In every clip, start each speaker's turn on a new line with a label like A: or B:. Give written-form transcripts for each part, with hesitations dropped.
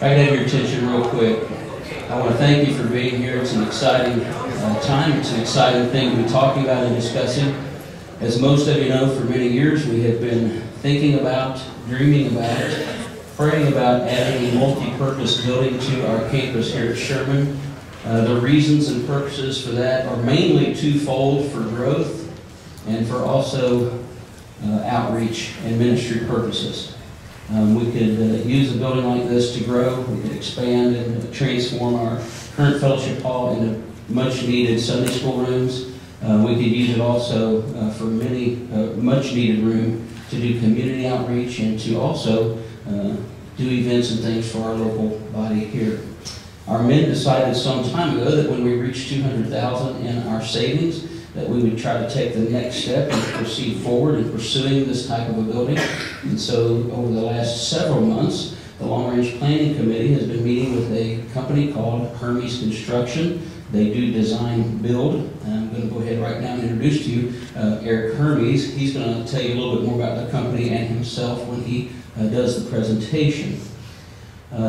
A: If I could have your attention real quick. I want to thank you for being here. It's an exciting time. It's an exciting thing to be talking about and discussing. As most of you know, for many years we have been thinking about, dreaming about, praying about adding a multi-purpose building to our campus here at Sherman. The reasons and purposes for that are mainly twofold: for growth and for also outreach and ministry purposes. We could use a building like this to grow. We could expand and transform our current fellowship hall into much needed Sunday school rooms. We could use it also for many much needed room to do community outreach and to also do events and things for our local body here. Our men decided some time ago that when we reached $200,000 in our savings, that we would try to take the next step and proceed forward in pursuing this type of a building. And so over the last several months, the Long Range Planning Committee has been meeting with a company called Hermes Construction. They do design build. I'm going to go ahead right now and introduce to you Erik Hermes. He's going to tell you a little bit more about the company and himself when he does the presentation.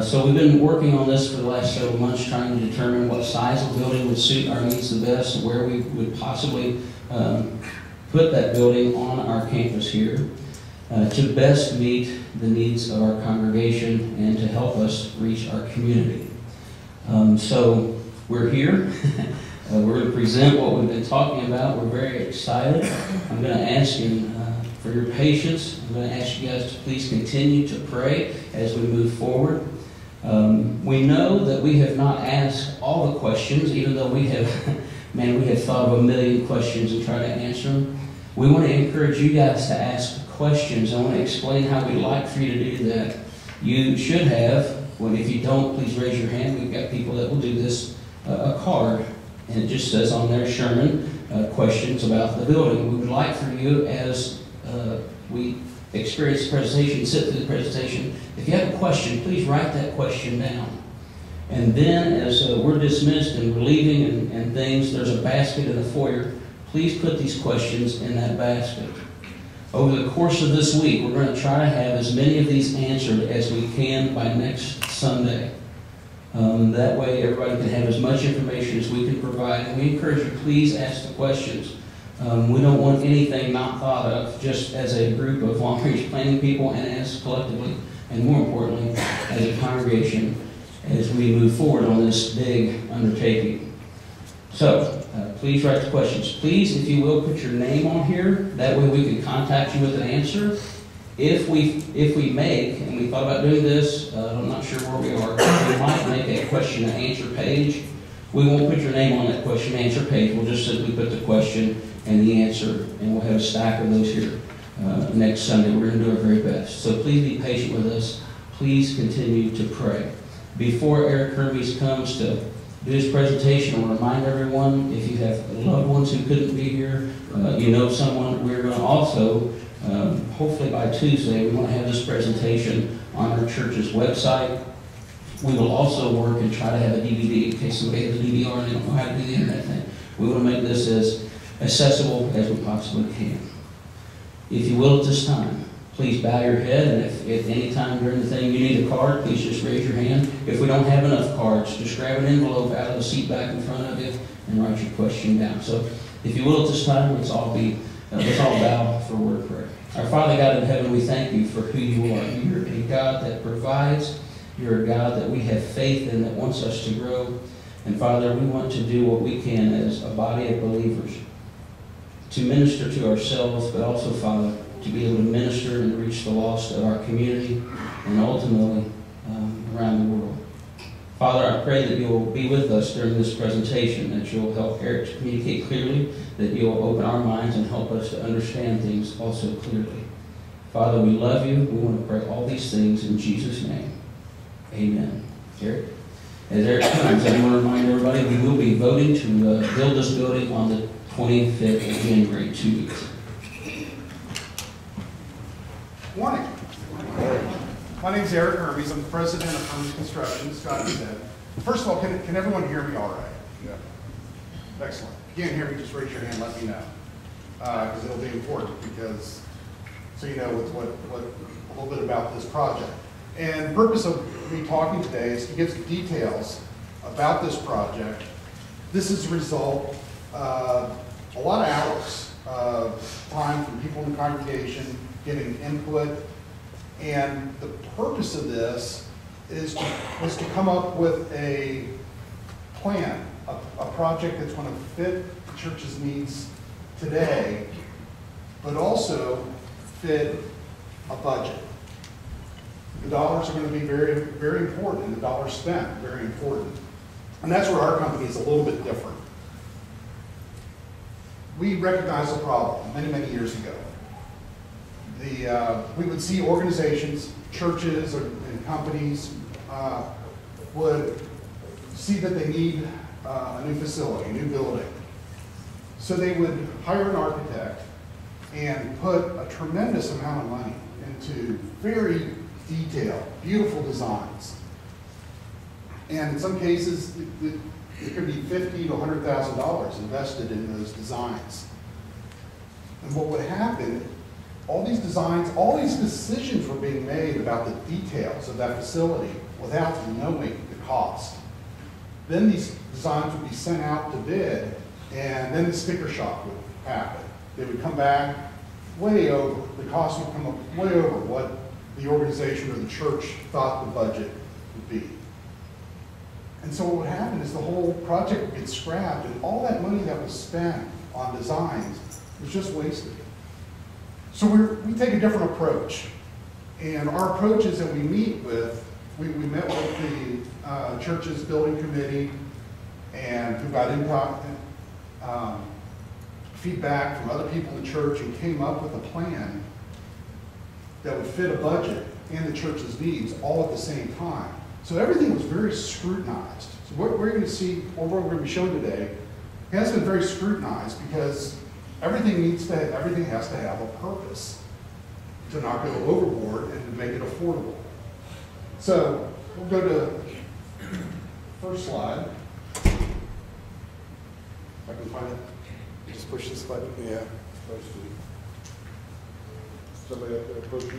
A: So we've been working on this for the last several months, trying to determine what size of building would suit our needs the best, and where we would possibly put that building on our campus here to best meet the needs of our congregation and to help us reach our community. So we're here. We're going to present what we've been talking about. We're very excited. I'm going to ask you for your patience. I'm going to ask you guys to please continue to pray as we move forward. We know that we have not asked all the questions, even though we have, man, we have thought of a million questions and tried to answer them. We want to encourage you guys to ask questions. I want to explain how we'd like for you to do that. You should have, well, if you don't, please raise your hand. We've got people that will do this, a card, and it just says on there, Sherman, questions about the building. We would like for you, as we experience the presentation, sit through the presentation. If you have a question, please write that question down. And then as we're dismissed and we're leaving and things, there's a basket in the foyer. Please put these questions in that basket. Over the course of this week, we're going to try to have as many of these answered as we can by next Sunday. That way everybody can have as much information as we can provide. And we encourage you, please ask the questions. We don't want anything not thought of, just as a group of long-range planning people and as collectively, and more importantly, as a congregation, as we move forward on this big undertaking. So, please write the questions. Please, if you will, put your name on here. That way we can contact you with an answer. If we make, and we thought about doing this, I'm not sure where we are, we might make a question and answer page. We won't put your name on that question and answer page. We'll just simply put the question and the answer, and we'll have a stack of those here next Sunday. We're going to do our very best. So please be patient with us. Please continue to pray. Before Erik Hermes comes to do his presentation, I want to remind everyone, if you have loved ones who couldn't be here, you know someone, we're going to also, hopefully by Tuesday, we want to have this presentation on our church's website. We will also work and try to have a DVD in case somebody has a DVR and they don't know how to do the internet thing. We want to make this as accessible as we possibly can. If you will at this time, please bow your head, and if any time during the thing you need a card, please just raise your hand. If we don't have enough cards, just grab an envelope out of the seat back in front of you and write your question down. So if you will at this time, let's all bow for a word of prayer. Our Father God in heaven, we thank you for who you are. You're a God that provides. You're a God that we have faith in, that wants us to grow. And Father, we want to do what we can as a body of believers to minister to ourselves, but also, Father, to be able to minister and reach the lost of our community and ultimately around the world. Father, I pray that you'll be with us during this presentation, that you'll help Erik to communicate clearly, that you'll open our minds and help us to understand things also clearly. Father, we love you. We want to pray all these things in Jesus' name. Amen. Erik? As Erik comes, I want to remind everybody we will be voting to build this building on the 25th of January, 2 weeks.
B: Morning. My name is Erik Hermes. I'm the president of Hermes Construction, as Scott said. First of all, can everyone hear me all right? Yeah. Excellent. If you can't hear me, just raise your hand, let me know. Because it'll be important, because so you know what a little bit about this project. And the purpose of me talking today is to give some details about this project. This is a result of a lot of hours of time from people in the congregation giving input. And the purpose of this was to come up with a plan, a project that's going to fit the church's needs today, but also fit a budget. The dollars are going to be very, very important, and the dollars spent very important. And that's where our company is a little bit different. We recognized a problem many, many years ago. We would see organizations, churches, and companies would see that they need a new facility, a new building. So they would hire an architect and put a tremendous amount of money into very detailed, beautiful designs. And in some cases, it could be $50,000 to $100,000 invested in those designs. And what would happen, all these designs, all these decisions were being made about the details of that facility without knowing the cost. Then these designs would be sent out to bid, and then the sticker shock would happen. They would come back way over, the cost would come up way over what the organization or the church thought the budget would be. And so what would happen is the whole project would get scrapped, and all that money that was spent on designs was just wasted. So we take a different approach. And our approach is that we met with the church's building committee, and who got input, feedback from other people in the church, and came up with a plan that would fit a budget and the church's needs all at the same time. So everything was very scrutinized. So what we're going to see, what we're going to be showing today, has been very scrutinized, because everything has to have a purpose to not go overboard and to make it affordable. So we'll go to first slide. If I can find it.
C: Just push this button. Yeah. Somebody up there push it.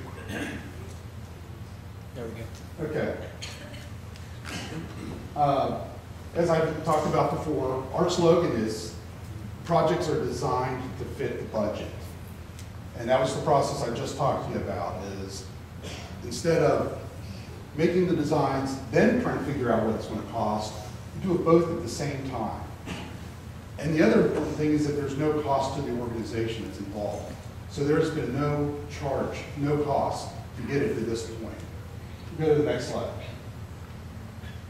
C: There we go.
B: Okay. As I've talked about before, our slogan is, projects are designed to fit the budget. And that was the process I just talked to you about, is instead of making the designs, then trying to figure out what it's going to cost, you do it both at the same time. And the other important thing is that there's no cost to the organization that's involved. So there's been no charge, no cost to get it to this point. Go to the next slide.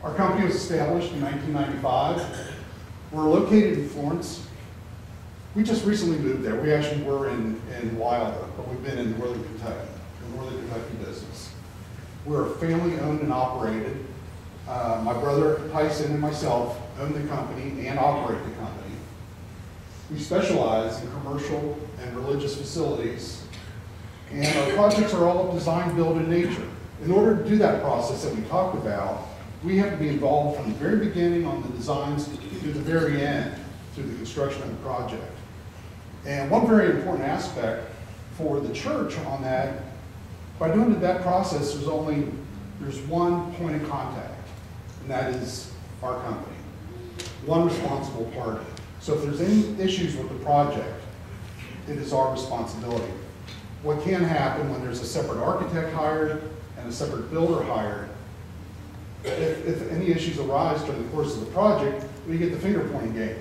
B: Our company was established in 1995. We're located in Florence. We just recently moved there. We actually were in Wilder, but we've been in Northern Kentucky, the Northern Kentucky business. We're family owned and operated. My brother Tyson and myself own the company and operate the company. We specialize in commercial and religious facilities, and our projects are all design, build, in nature. In order to do that process that we talked about, we have to be involved from the very beginning on the designs to the very end, through the construction of the project. And one very important aspect for the church on that, by doing that process, there's one point of contact, and that is our company, one responsible party. So if there's any issues with the project, it is our responsibility. What can happen when there's a separate architect hired and a separate builder hired, if any issues arise during the course of the project, we get the finger pointing game.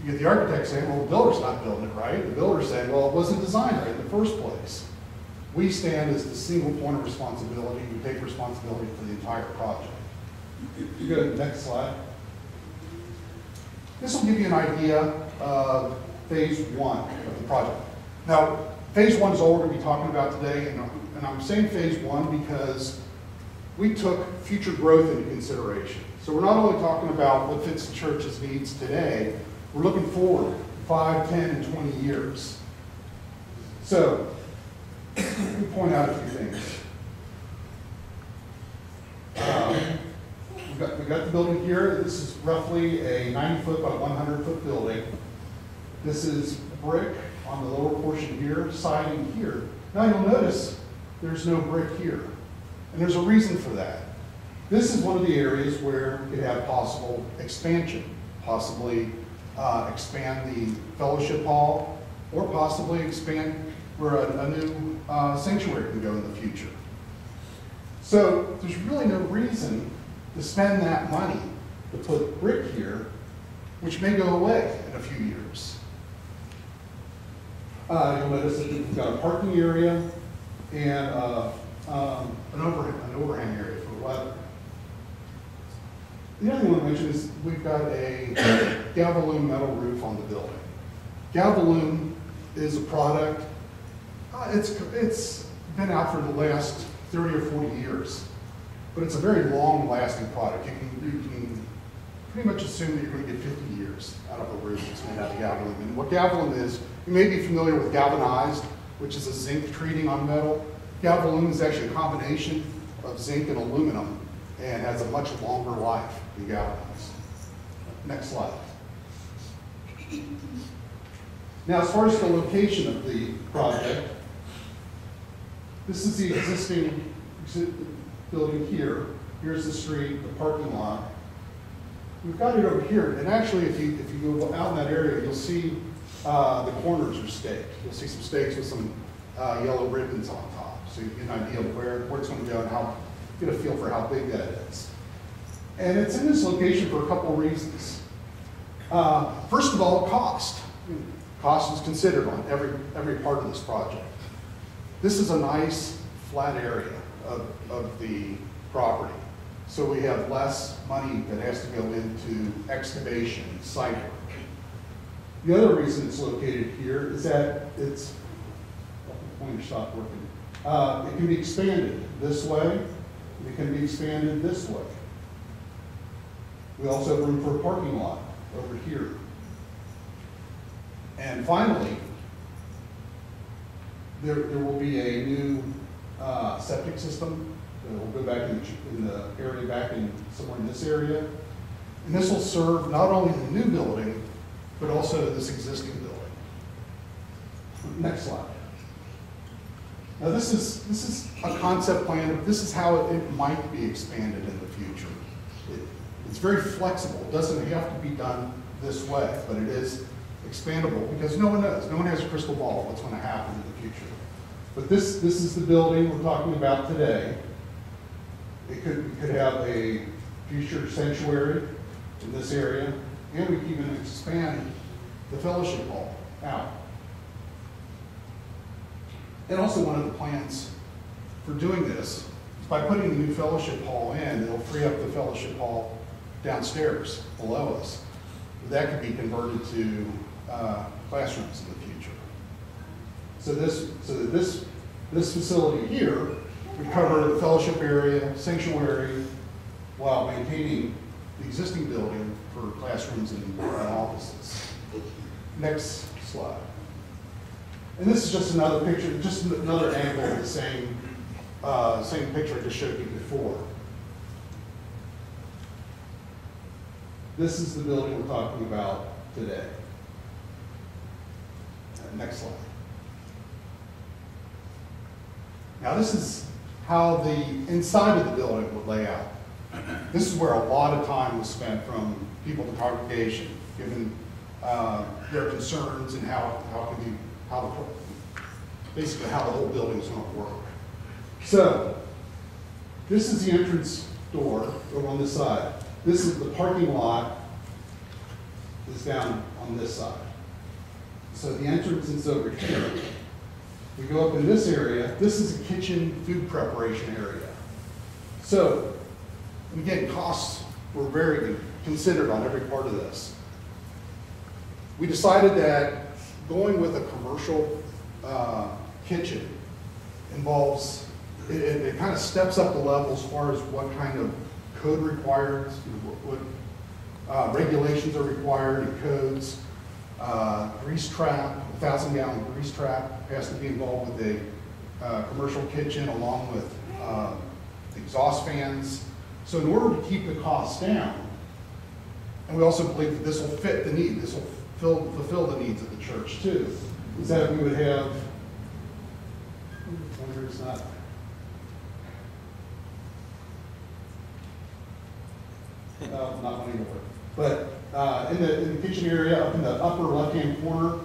B: You get the architect saying, well, the builder's not building it right. The builder's saying, well, it wasn't designed right in the first place. We stand as the single point of responsibility. We take responsibility for the entire project. You go to the next slide. This will give you an idea of phase one of the project. Now, phase one is all we're going to be talking about today, and I'm saying phase one because we took future growth into consideration. So we're not only talking about what fits the church's needs today, we're looking forward 5, 10, and 20 years. So, let me point out a few things. We got the building here. This is roughly a 90-foot by 100-foot building. This is brick on the lower portion here, siding here. Now you'll notice there's no brick here. And there's a reason for that. This is one of the areas where you could have possible expansion, possibly expand the fellowship hall, or possibly expand where a new sanctuary can go in the future. So there's really no reason to spend that money to put brick here, which may go away in a few years. You'll notice that we've got a parking area and an overhang area for the weather. The other thing I want to mention is we've got a Galvalume metal roof on the building. Galvalume is a product, it's been out for the last 30 or 40 years, but it's a very long-lasting product. You can pretty much assume that you're going to get 50 years out of a roof that's made out of Galvalume. And what Galvalume is, you may be familiar with galvanized, which is a zinc treating on metal. Galvalume is actually a combination of zinc and aluminum and has a much longer life than galvanized. Next slide. Now, as far as the location of the project, this is the existing building here. Here's the street, the parking lot. We've got it over here, and actually, if you go out in that area, you'll see the corners are staked. You'll see some stakes with some yellow ribbons on top, so you get an idea of where it's going to go and get a feel for how big that is. And it's in this location for a couple of reasons. First of all, cost. Cost is considered on every part of this project. This is a nice flat area of the property. So we have less money that has to go into excavation, site work. The other reason it's located here is that it's, the pointer stopped working. It can be expanded this way, and it can be expanded this way. We also have room for a parking lot over here. And finally, there will be a new septic system that will go back in the area back in somewhere in this area. And this will serve not only the new building, but also this existing building. Next slide. Now this is a concept plan. This is how it might be expanded in the future. It's very flexible. It doesn't have to be done this way, but it is expandable because no one knows. No one has a crystal ball of what's going to happen in the future. But this is the building we're talking about today. We could have a future sanctuary in this area, and we can even expand the fellowship hall out. And also one of the plans for doing this is by putting the new fellowship hall in, it'll free up the fellowship hall downstairs below us. That could be converted to classrooms in the future. So this facility here would cover the fellowship area, sanctuary, while maintaining the existing building for classrooms and offices. Next slide. And this is just another picture, just another angle of the same picture I just showed you before. This is the building we're talking about today. Next slide. Now this is how the inside of the building would lay out. This is where a lot of time was spent from people in the congregation, given their concerns and basically how the whole building is going to work. So this is the entrance door over on this side. This is the parking lot is down on this side. So the entrance is over here. We go up in this area. This is a kitchen food preparation area. So, and again, costs were very considered on every part of this. We decided that going with a commercial kitchen involves, it kind of steps up the level as far as what kind of code required, what regulations are required and codes. Grease trap, 1,000-gallon grease trap has to be involved with a commercial kitchen along with exhaust fans. So in order to keep the costs down, and we also believe that this will fit the need, this will fulfill the needs of the church too, is that we would have, not one anymore. But in the kitchen area, up in the upper left-hand corner,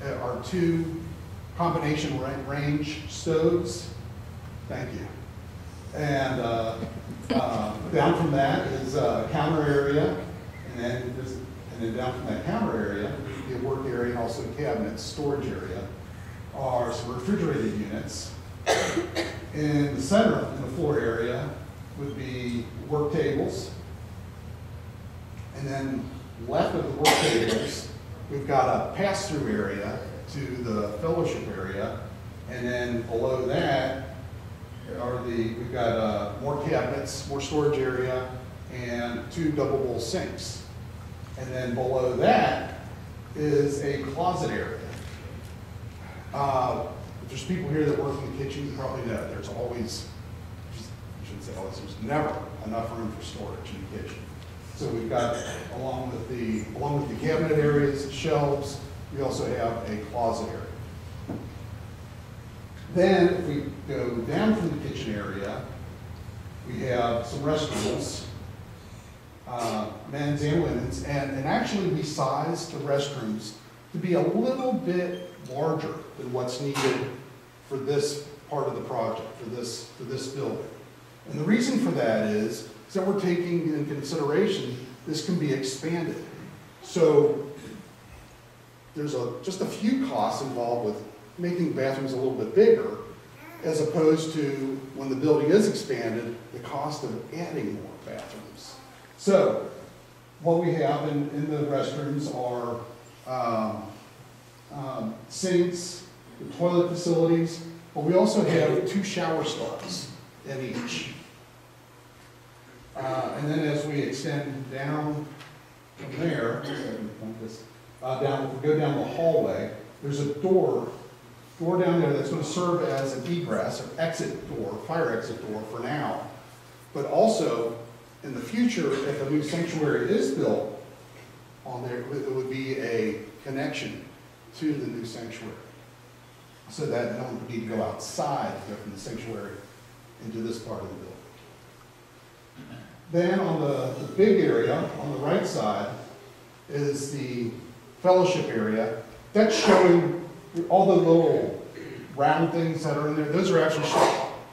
B: are two combination range stoves. Thank you. And down from that is a counter area, and then down from that counter area, the work area and also cabinets, storage area, are some refrigerated units. In the center, in the floor area, would be work tables. And then left of the work tables, we've got a pass-through area to the fellowship area. And then below that we've got more cabinets, more storage area, and two double bowl sinks. And then below that is a closet area. If there's people here that work in the kitchen, you probably know there's always, I shouldn't say always, there's never enough room for storage in the kitchen. So we've got, along with the cabinet areas, shelves, we also have a closet area. Then if we go down from the kitchen area, we have some restrooms, men's and women's, and actually we sized the restrooms to be a little bit larger than what's needed for this part of the project, for this building. And the reason for that is that we're taking in consideration this can be expanded. So there's just a few costs involved with making bathrooms a little bit bigger, as opposed to when the building is expanded, the cost of adding more bathrooms. So what we have in the restrooms are sinks, the toilet facilities, but we also have two shower stalls in each. And then as we extend down from there, we go down the hallway, there's a door down there that's going to serve as an egress or exit door, fire exit door for now. But also, in the future, if a new sanctuary is built on there, it would be a connection to the new sanctuary, so that no one would need to go outside to go from the sanctuary into this part of the building. Then on the big area, on the right side, is the fellowship area. That's showing all the little round things that are in there. Those are actually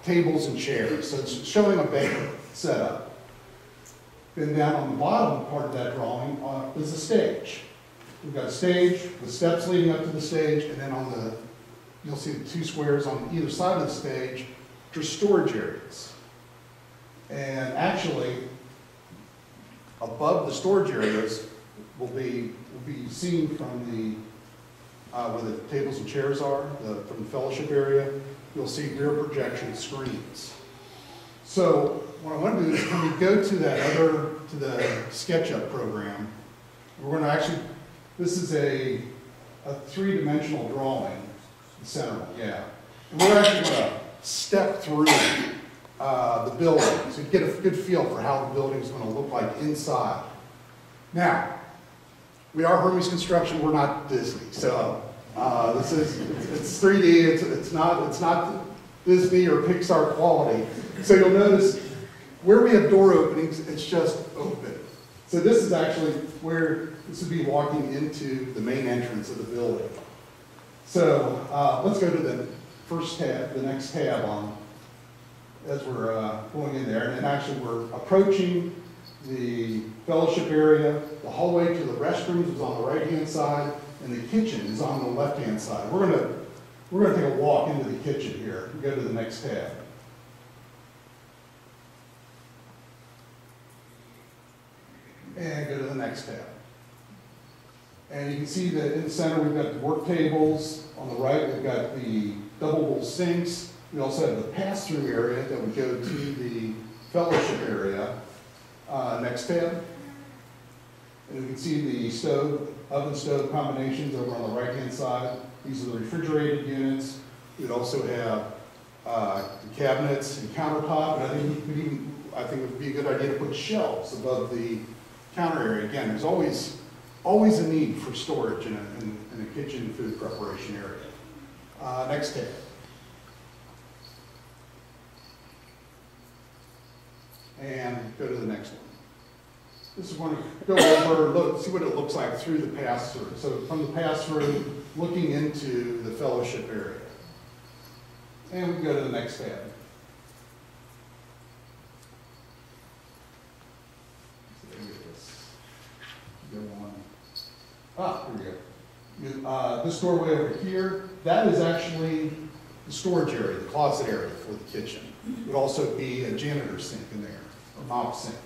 B: tables and chairs. So it's showing a banquet setup. Then down on the bottom part of that drawing is a stage. We've got a stage with steps leading up to the stage, and then you'll see the two squares on either side of the stage, which are storage areas. And actually, above the storage areas will be seen from the where the tables and chairs are, from the fellowship area. You'll see rear projection screens. So what I want to do is when we go to the SketchUp program, we're going to actually, this is a three-dimensional drawing, the center one, yeah. And we're actually going to step through the building so you get a good feel for how the building is going to look like inside. Now, we are Hermes Construction, we're not Disney, so it's 3D, it's not Disney or Pixar quality. So you'll notice where we have door openings, it's just open. So this is actually where this would be walking into the main entrance of the building. So let's go to the first tab, the next tab on, as we're going in there. And actually we're approaching the fellowship area. The hallway to the restrooms is on the right-hand side, and the kitchen is on the left-hand side. We're gonna take a walk into the kitchen here and go to the next tab. And go to the next tab. And you can see that in the center we've got the work tables. On the right we've got the double bowl sinks. We also have the pass-through area that would go to the fellowship area. Next tab. And you can see the oven stove combinations over on the right-hand side. These are the refrigerated units. We'd also have the cabinets and countertop. And I think it would be a good idea to put shelves above the counter area. Again, there's always a need for storage in a kitchen and food preparation area. Next tab. And go to the next one. this is going to go over, look, see what it looks like through the pass-through. So from the pass-through, looking into the fellowship area. And we can go to the next tab. Go on. Here we go. This doorway over here, that is actually the storage area, the closet area for the kitchen. It would also be a janitor sink in there, or mop sink.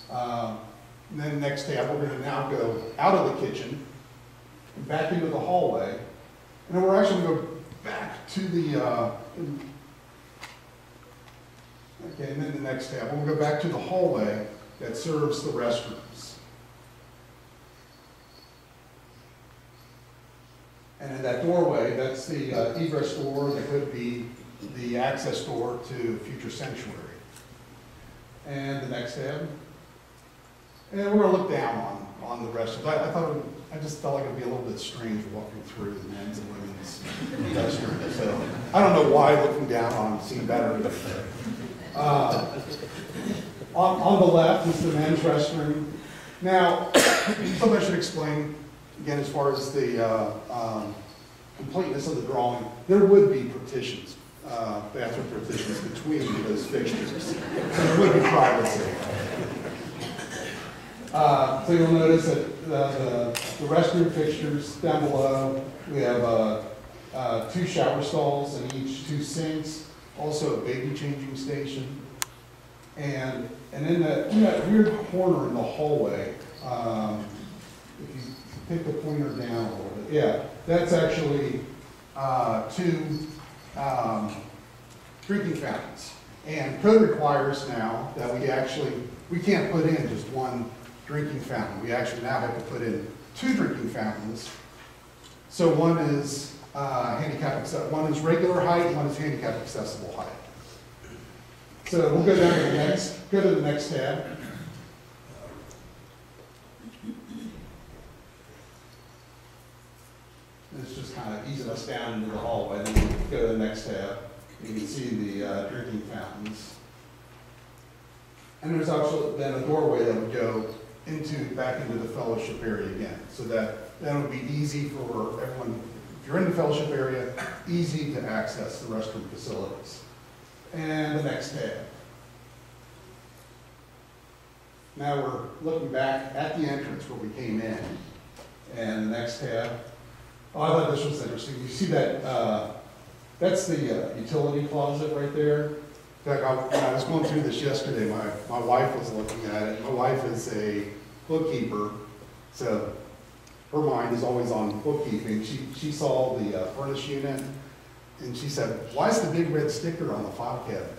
B: And then next tab, we're going to now go out of the kitchen and back into the hallway. And then we're actually going to go back to the, okay, and then the next tab, we'll go back to the hallway that serves the restrooms. And in that doorway, that's the egress door that could be the access door to future sanctuary. And the next tab. And we're going to look down on the restrooms. I just felt like it would be a little bit strange walking through the men's and women's restrooms. So I don't know why looking down on them seemed better. On the left is the men's restroom. Now, something I should explain, again, as far as the completeness of the drawing, there would be partitions, bathroom partitions between those fixtures. So there would be privacy. So you'll notice that the restroom fixtures down below, we have 2 shower stalls and each 2 sinks, also a baby changing station. And in that weird corner in the hallway, if you take the pointer down a little bit, yeah, that's actually 2 drinking fountains. And code requires now that we can't put in just 1 drinking fountain. We actually now have to put in 2 drinking fountains. So one is one is regular height, one is handicap accessible height. So we'll go down to the next tab. And it's just kind of easing us down into the hallway. Then we'll go to the next tab. You can see the drinking fountains. And there's also then a doorway that would go back into the fellowship area again. So that would be easy for everyone, if you're in the fellowship area, easy to access the restroom facilities. And the next tab. Now we're looking back at the entrance where we came in. And the next tab. Oh, I thought this was interesting. You see that, that's the utility closet right there. In fact, when I was going through this yesterday, my wife was looking at it. My wife is a bookkeeper, so her mind is always on bookkeeping. She saw the furnace unit, and she said, "Why is the big red sticker on the file cabinet?"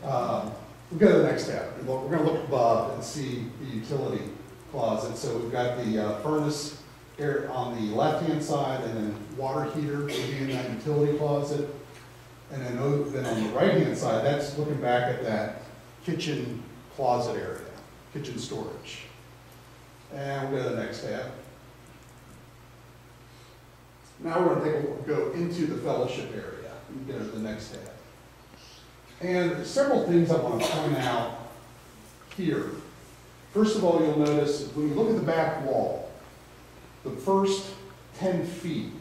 B: We'll go to the next tab. We're going to look above and see the utility closet. So we've got the furnace here on the left-hand side, and then water heater will be in that utility closet. And then on the right-hand side, that's looking back at that kitchen closet area, kitchen storage. And we'll go to the next tab. Now we're going to go into the fellowship area. We can go to the next tab. And there's several things I want to point out here. First of all, you'll notice when you look at the back wall, the first 10 feet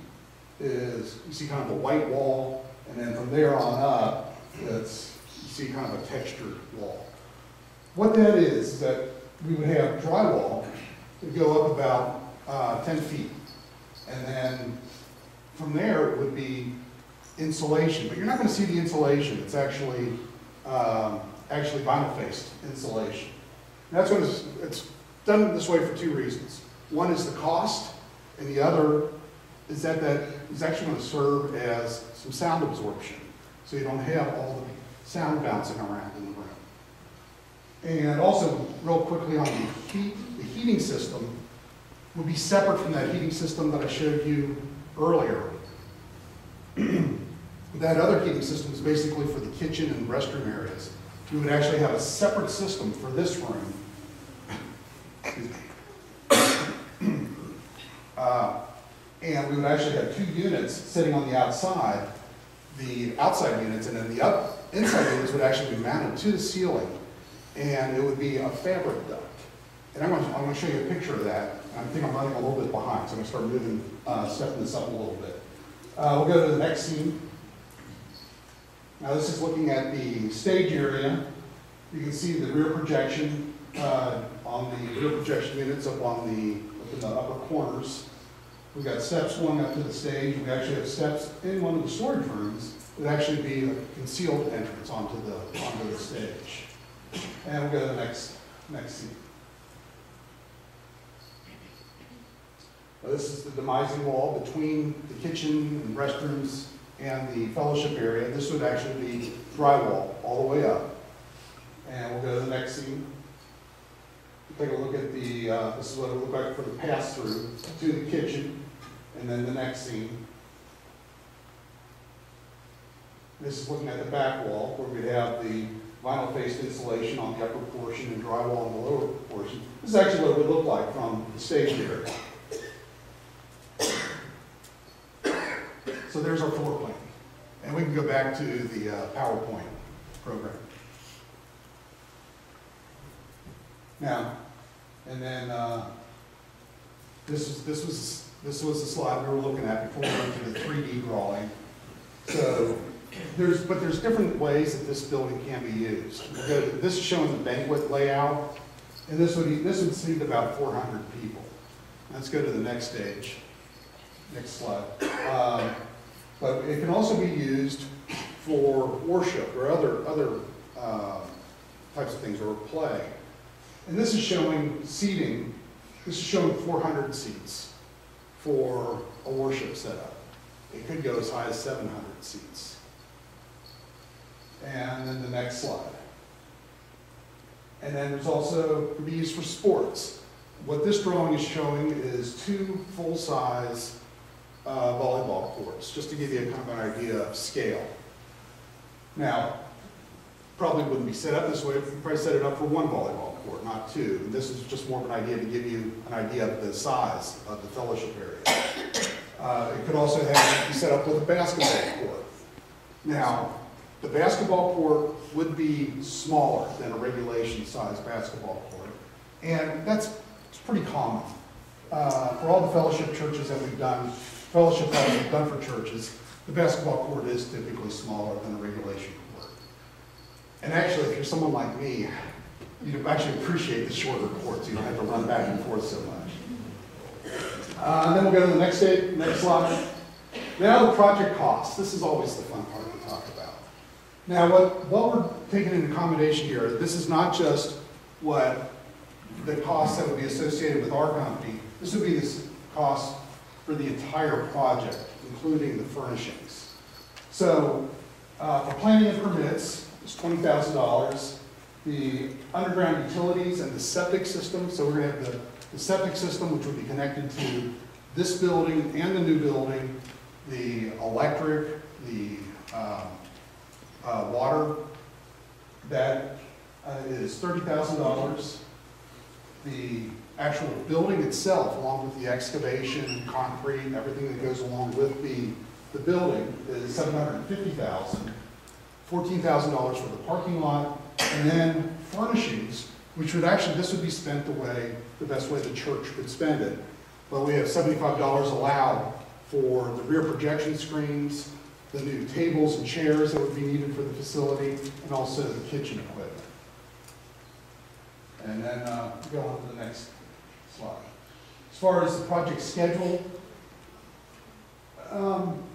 B: is, you see kind of a white wall, and then from there on up, you see kind of a textured wall. What that is that we would have drywall that go up about 10 feet. And then from there, it would be insulation. But you're not going to see the insulation. It's actually vinyl-faced insulation. And that's what it's done this way for 2 reasons. One is the cost, and the other is that is actually going to serve as some sound absorption, so you don't have all the sound bouncing around in the room. And also, real quickly on the heating system will be separate from that heating system that I showed you earlier. That other heating system is basically for the kitchen and restroom areas. We would actually have a separate system for this room. And we would actually have 2 units sitting on the outside units, and then the inside units would actually be mounted to the ceiling. and it would be a fabric duct. And I'm going to show you a picture of that. I think I'm running a little bit behind, so I'm going to start moving, stepping this up a little bit. We'll go to the next scene. Now this is looking at the stage area. You can see the rear projection on the rear projection units up in the upper corners. We've got steps going up to the stage. We actually have steps in one of the storage rooms that actually be a concealed entrance onto the stage. And we'll go to the next scene. This is the demising wall between the kitchen and restrooms and the fellowship area. This would actually be drywall all the way up. And we'll go to the next scene. Take a look at the, this is what it would look like for the pass-through to the kitchen. And then the next scene. This is looking at the back wall where we'd have the vinyl faced insulation on the upper portion and drywall on the lower portion. This is actually what it would look like from the stage area. So there's our floor plan. And we can go back to the PowerPoint program. Now, and then this was the slide we were looking at before we went to the 3D drawing. So there's different ways that this building can be used. This is showing the banquet layout, and this would seat about 400 people. Let's go to the next stage. Next slide. But it can also be used for worship or other types of things, or play. And this is showing seating. This is showing 400 seats for a worship setup. It could go as high as 700 seats. And then the next slide. And then there's also, it can be used for sports. What this drawing is showing is 2 full-size volleyball courts, just to give you a kind of an idea of scale. Now, probably wouldn't be set up this way. You'd probably set it up for 1 volleyball court, not 2. And this is just more of an idea to give you an idea of the size of the fellowship area. It could also be set up with a basketball court. Now, the basketball court would be smaller than a regulation size basketball court. And it's pretty common. For all the fellowship churches that we've done, fellowship that we've done for churches, the basketball court is typically smaller than a regulation court. And actually, if you're someone like me, you'd actually appreciate the shorter courts. You don't have to run back and forth so much. And then we'll go to the next slide. Now the project costs. This is always the fun part to talk about. Now what we're taking into accommodation here, this is not just what the costs that would be associated with our company. This would be the cost for the entire project, including the furnishings. So for planning and permits, it's $20,000. The underground utilities and the septic system, so we're going to have the septic system, which would be connected to this building and the new building, the electric, the water, that is $30,000. The actual building itself, along with the excavation, concrete, and everything that goes along with the building, is $750,000. $14,000 for the parking lot, and then furnishings, which would actually, this would be spent the best way the church could spend it. But we have $75 allowed for the rear projection screens, the new tables and chairs that would be needed for the facility, and also the kitchen equipment. And then go on to the next slide. As far as the project schedule,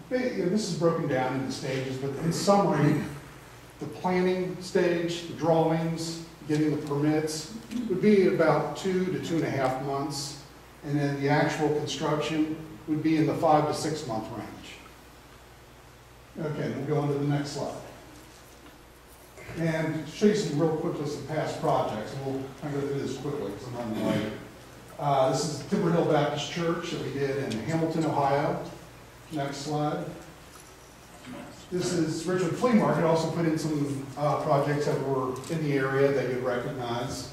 B: this is broken down into stages, but in summary, the planning stage, the drawings, getting the permits, would be about 2 to 2.5 months, and then the actual construction would be in the 5 to 6 month range. Okay, we'll go on to the next slide. And show you some real quick list of past projects, and we'll kind of go through this quickly because I'm running late. This is Timber Hill Baptist Church that we did in Hamilton, Ohio. Next slide. This is Richwood Flea Market. Also put in some projects that were in the area that you'd recognize.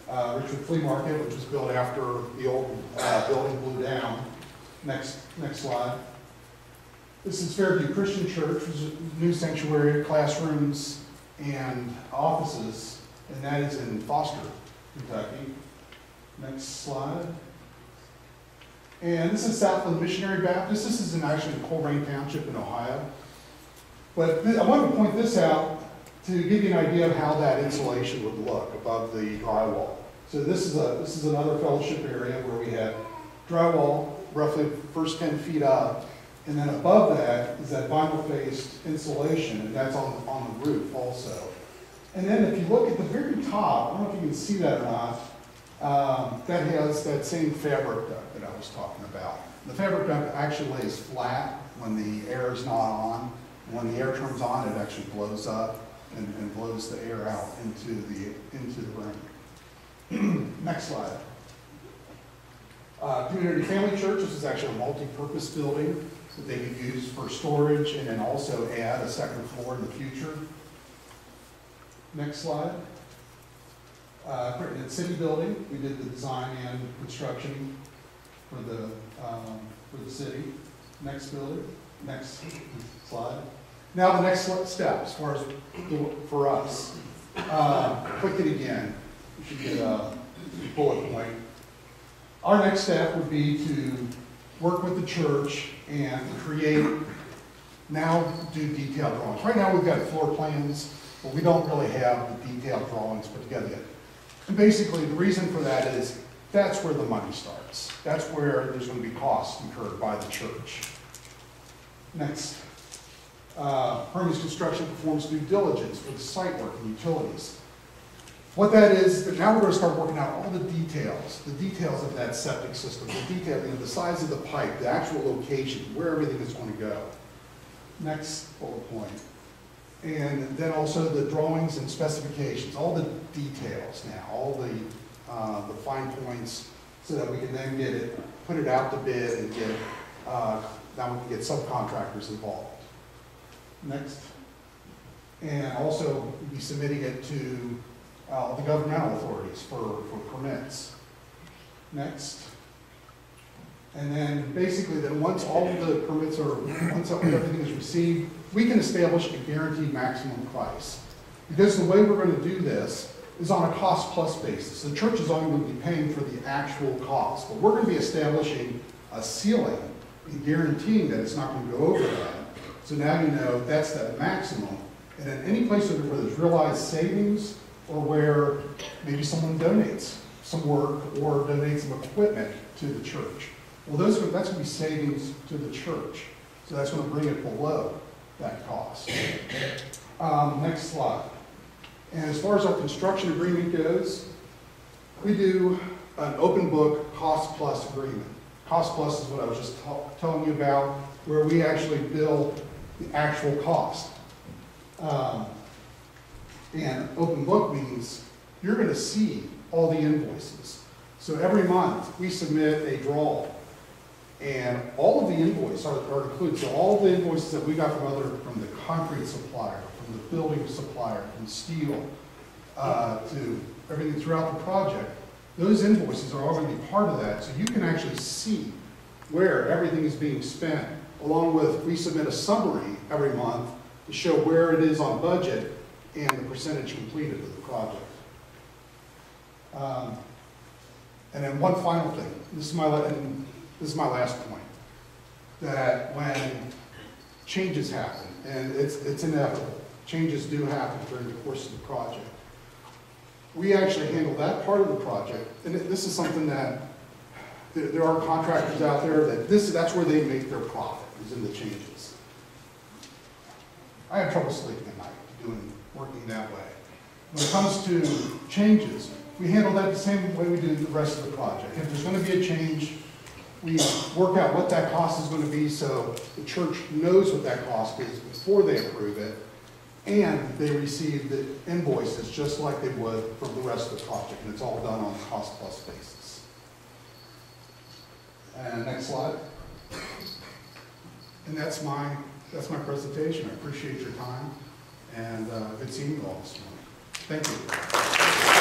B: Richwood Flea Market, which was built after the old building blew down. Next slide. This is Fairview Christian Church, which is a new sanctuary, classrooms, and offices and that is in Foster, Kentucky. Next slide. And this is Southland Missionary Baptist. This is actually in Coleraine Township in Ohio. But I wanted to point this out to give you an idea of how that insulation would look above the drywall. So this is another fellowship area where we have drywall, roughly first 10 feet up, and then above that is that vinyl-faced insulation, and that's on the roof also. And then if you look at the very top, I don't know if you can see that or not, that has that same fabric duct that I was talking about. The fabric duct actually lays flat when the air is not on. When the air turns on, it actually blows up and blows the air out into the ring. Next slide. Community Family Church. This is actually a multi-purpose building that they could use for storage and then also add a second floor in the future. Next slide. At City Building, we did the design and construction for the city. Next building. Next slide. Now the next step, as far as for us. Click it again. You should get a bullet point. Our next step would be to work with the church and do detailed drawings. Right now we've got floor plans, but we don't really have the detailed drawings put together yet. And basically the reason for that is that's where the money starts. That's where there's going to be costs incurred by the church. Next. Hermes Construction performs due diligence for the site work and utilities. What that is, now we're going to start working out all the details of that septic system, the size of the pipe, the actual location, where everything is going to go. Next bullet point. And then also the drawings and specifications, all the details now, all the fine points, so that we can then put it out to bid and now we can get subcontractors involved. Next. And also we'll be submitting it to the governmental authorities for permits. Next. And then basically then once all of the permits once everything is received, we can establish a guaranteed maximum price. Because the way we're going to do this is on a cost plus basis. The church is only going to be paying for the actual cost, but we're going to be establishing a ceiling and guaranteeing that it's not going to go over that. So now you know that's the maximum. And then any place where there's realized savings or where maybe someone donates some work or donates some equipment to the church. Well, that's going to be savings to the church. So that's going to bring it below that cost. Next slide. And as far as our construction agreement goes, we do an open book cost plus agreement. Cost plus is what I was just telling you about, where we actually bill the actual cost. And open book means you're going to see all the invoices. So every month we submit a draw, and all of the invoices are included. So all the invoices that we got from the concrete supplier, from the building supplier, from steel, to everything throughout the project, those invoices are all going to be part of that. So you can actually see where everything is being spent, along with we submit a summary every month to show where it is on budget and the percentage completed of the project. And then one final thing. This is my last point. That when changes happen, and it's inevitable, changes do happen during the course of the project. We actually handle that part of the project, and this is something that there are contractors out there that's where they make their profit, is in the changes. I have trouble sleeping at night working that way. When it comes to changes, we handle that the same way we do the rest of the project. If there's going to be a change, we work out what that cost is going to be so the church knows what that cost is before they approve it, and they receive the invoices just like they would for the rest of the project, and it's all done on a cost plus basis. And next slide. And that's my presentation. I appreciate your time, and good seeing you all this morning. Thank you.